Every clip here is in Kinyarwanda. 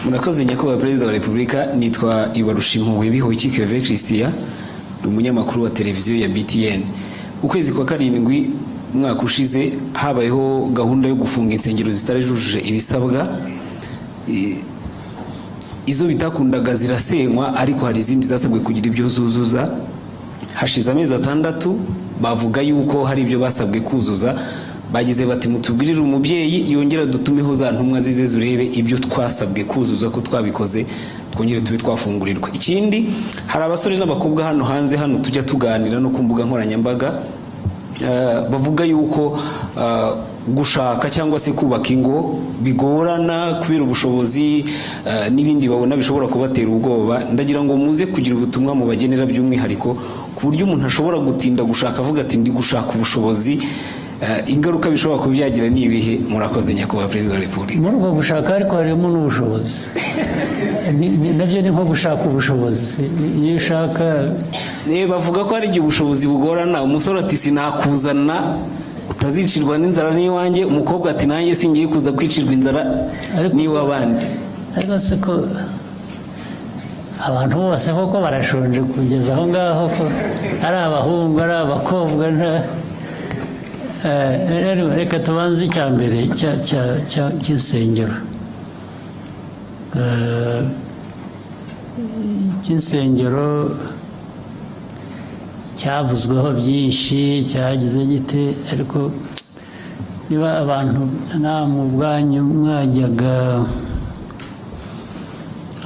Murakoze nyakubahwa Perezida wa Repubulika. Nitwa Ibarushimuwe Bihoyiki Kevin Christian, umunyamakuru wa televiziyo ya BTN. Ukwezi kwa karindwi mwaka ushize habayeho gahunda yo gufunga insengero zitarejuje ibisabwa. Izo bitakundaga zirasenywa, ariko hari izindi zasabwe kugira ibyo zuzuza. Hashize amezi 6 bavuga yuko hari ibyo basabwe kuzuza. Bagize bati mutubwirire umubyeyi yongera dutumeho za ntumwa zize zurebe ibyo twasabwe kuzuza ko twabikoze, twongere tube twafungurirwa. Ikindi, hari abasore n'abakobwa hano hanze hano tujya tuganira no ku mbuga nkoranyambaga, bavuga yuko gushaka cyangwa se kubaka ingo bigorana kubera ubushobozi n'ibindi babona bishobora kubatera ubwoba. Ndagira ngo muze kugira ubutumwa mu bagenera by'umwihariko ku buryo umuntu ashobora gutinda gushaka avuga ati ndi gushaka ubushobozi, ingaruka bishobora kubyagira ni ibihe? Murakoze nyakubahwa Perezida wa Repubulika. Muri uko gushaka ariko harimo n'ubushobozi, nabyo ni nko gushaka ubushobozi. Iyo ushaka bavuga ko hari igihe ubushobozi bugorana. Umusore ati sinakuzana utazicirwa n'inzara n'iwanjye, umukobwa ati nanjye singiye kuza kwicirwa inzara n'iwabandi. Ariko se ko abantu bose koko barashonje kugeza aho ngaho, ko ari abahungu ari abakobwa. Reka tubanze icya mbere cy'insengero. Cy'insengero cyavuzweho byinshi, cyagize gite, ariko niba abantu namwe ubwanyu mwajyaga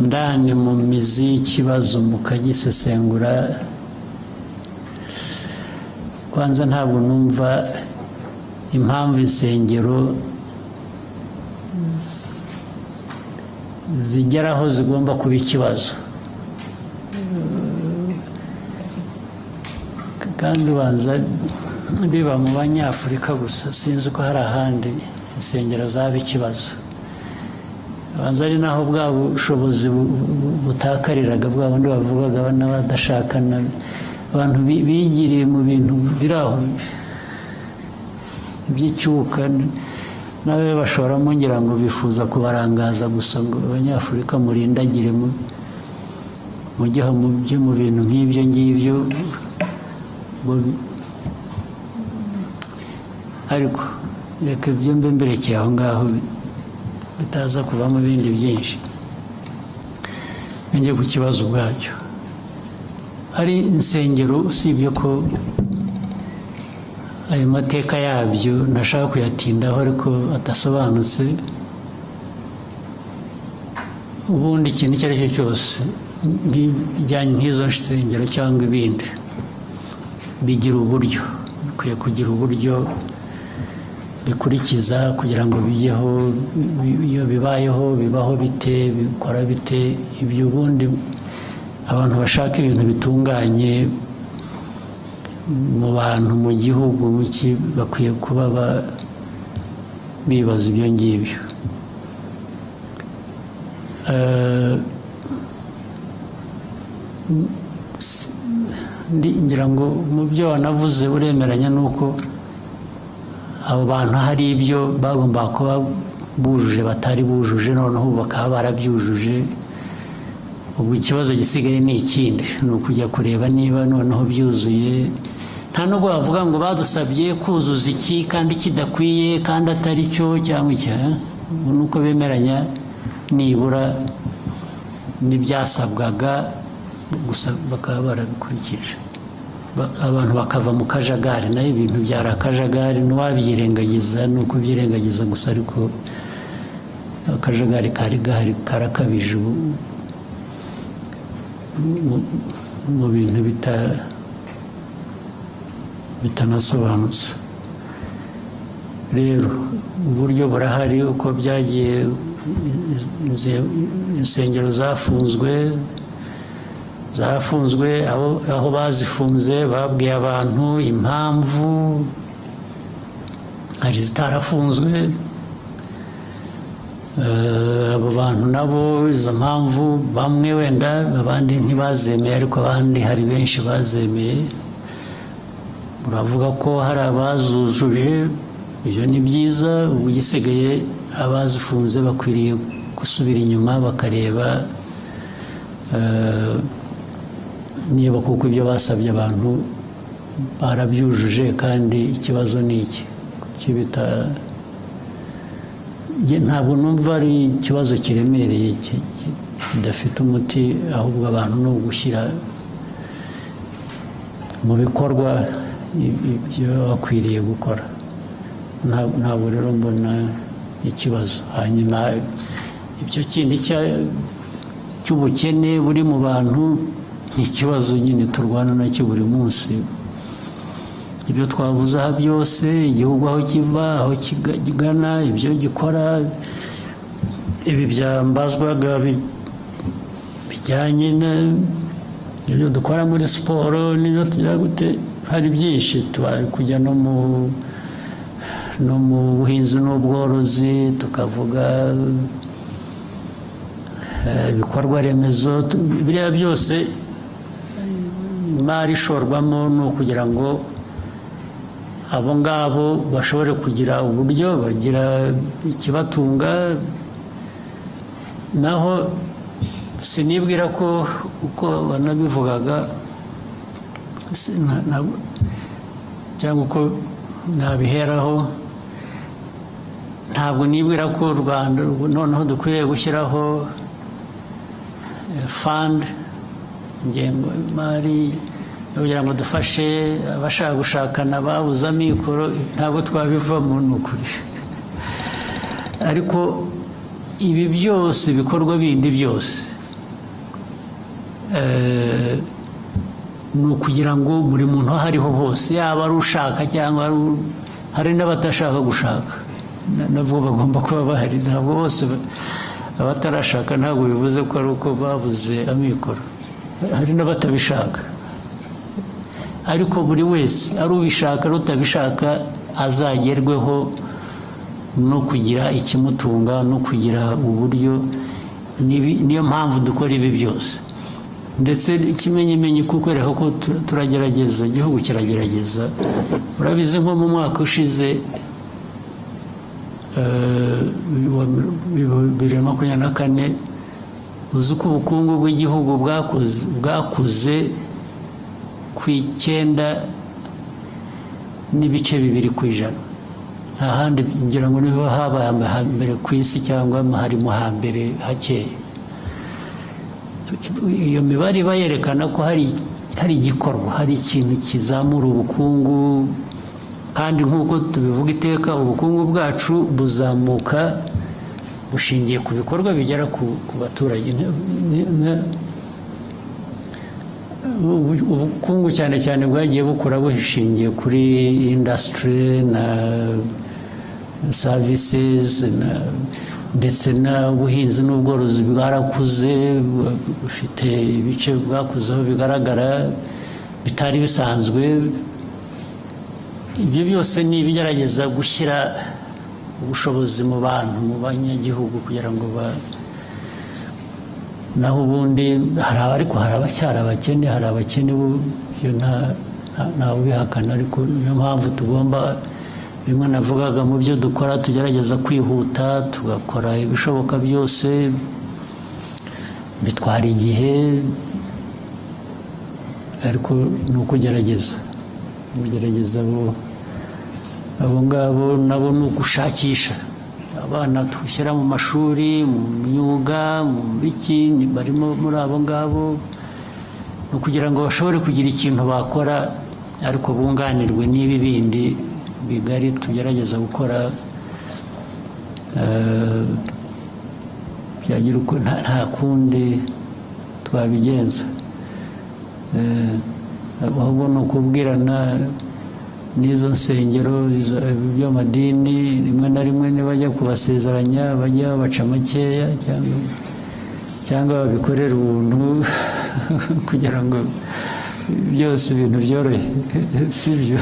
ndani mu mizi y'ikibazo mukagisesengura, kwanza ntabwo numva impamvu insengero zigeraho zigomba kuba ikibazo. Kandi ubanza biba mu Banyafurika gusa, sinzi ko hari ahandi insengero zaba ikibazo. Ubanza ari naho bwa bushobozi butakariraga, bwa bundi bavugaga n'abadashakana, abantu bigiriye mu bintu biraho by'icyuka, nawe bashoramo ngira ngo bifuza kubarangaza gusa ngo Abanyafurika murindagire mujye mu bintu nk'ibyo ngibyo. Ariko reka ibyo mbe mberekeye aho ngaho bitaza kuvamo ibindi byinshi. Njye ku kibazo ubwacyo, hari insengero usibye ko ayo mateka yabyo ntashaka kuyatindaho ariko adasobanutse. Ubundi ikintu icyo ari cyo cyose bijyanye nk'izo nsengero cyangwa ibindi bigira uburyo, bikwiye kugira uburyo bikurikiza kugira ngo bijyeho. Iyo bibayeho bibaho bite, bikora bite, ibyo ubundi abantu bashaka ibintu bitunganye mu bantu mu gihugu bakwiye kuba bibaza ibyo ngibyo. Ngira ngo mu byo wanavuze uremeranya nuko abo bantu hari ibyo bagomba kuba bujuje batari bujuje, noneho bakaba barabyujuje. Ubu ikibazo gisigaye ni ikindi, ni ukujya kureba niba noneho byuzuye. Nta nubwo bavuga ngo badusabye kuzuza iki kandi kidakwiye kandi atari cyo cyangwa iki. Nuko bemeranya nibura n'ibyasabwaga gusa bakaba barabikurikije, abantu bakava mu kajagari. Nayo ibintu byari akajagari, ntiwabyirengagiza, ni ukubyirengagiza gusa, ariko akajagari kari gahari karakabije mu bintu bitanasobanutse. Rero uburyo burahari uko byagiye. Insengero zafunzwe, aho bazifunze babwiye abantu impamvu. Hari zitarafunzwe, abo bantu nabo izo mpamvu bamwe wenda abandi ntibazemeye, ariko abandi hari benshi bazemeye. Muravuga ko hari abazujuje, ibyo ni byiza. ubu gisigaye abazifunze bakwiriye gusubira inyuma bakareba niba kuko ibyo basabye abantu barabyujuje, kandi ikibazo ni iki ntabwo numva ari ikibazo kiremereye kidafite umuti, ahubwo abantu ni ugushyira mu bikorwa ibyo bakwiriye gukora. Ntabwo rero mbona ikibazo. Hanyuma ibyo kindi cy'ubukene buri mu bantu ni ikibazo nyine turwana nacyo buri munsi. Ibyo twavuze aha byose, igihugu aho kiva, aho kigana, ibyo gikora, ibi byambazwaga bijyanye n'ibyo dukora muri siporo, n'ibyo tujya gute, hari byinshi. Tubari kujya no mu buhinzi n'ubworozi, tukavuga ibikorwa remezo, biriya byose imari ishorwamo ni ukugira ngo abo ngabo bashobore kugira uburyo bagira ikibatunga. Naho sinibwira ko uko banabivugaga cyangwa uko nabiheraho, ntabwo nibwira ko u Rwanda noneho dukwiriye gushyiraho fund, ingengo y'imari kugira ngo dufashe abashaka gushakana babuze amikoro. Ntabwo twabivamo, ni ukuri. Ariko ibi byose, ibikorwa bindi byose, ni ukugira ngo buri muntu aho ariho hose, yaba ari ushaka cyangwa hari n'abatashaka gushaka, nabwo bagomba kuba bahari. Ntabwo bose abatarashaka, ntabwo bivuze ko ari uko babuze amikoro, hari n'abatabishaka. Ariko buri wese, ari ubishaka ari utabishaka, azagerweho no kugira ikimutunga, no kugira uburyo. Niyo mpamvu dukora ibi byose. Ndetse ikimenyimenyi kukwereka ko turagerageza, igihugu kiragerageza. Urabizi nko mu mwaka ushize 2024, uzi ko ubukungu bw'igihugu bwakuze ku 9.2%. nta handi ngira ngo niba habaye hambere ku isi cyangwa harimo hambere hakeye. Iyo mibare iba yerekana ko hari igikorwa, hari ikintu kizamura ubukungu. Kandi nk'uko tubivuga iteka, ubukungu bwacu buzamuka bushingiye ku bikorwa bigera ku baturage. Ubukungu cyane cyane bwagiye bukura bushingiye kuri industry na services, ndetse n'ubuhinzi n'ubworozi bwarakuze, bufite ibice bwakuzeho bigaragara bitari bisanzwe. Ibyo byose ni ibigerageza gushyira ubushobozi mu bantu, mu banyagihugu, kugira ngo naho ubundi ariko hari abacyari abakene, hari abakene, ntawe ubihakana. Ariko niyo mpamvu tugomba, bimwe navugaga, mu byo dukora tugerageza kwihuta, tugakora ibishoboka byose. Bitwara igihe, ariko ni ukugerageza. Abo ngabo nabo ni ugushakisha abana dushyira mu mashuri, mu myuga, mu biki, barimo muri abo ngabo, ni ukugira ngo bashobore kugira ikintu bakora, ariko bunganirwe n'ibi bindi bigari tugerageza gukora. Byagira uko, nta kundi twabigenza. Ahubwo ni ukubwirana n'izo nsengero by'amadini, rimwe na rimwe nibajya kubasezeranya bajya babaca makeya, cyangwa babikorera ubuntu kugira ngo byose ibintu byorohe, si byo?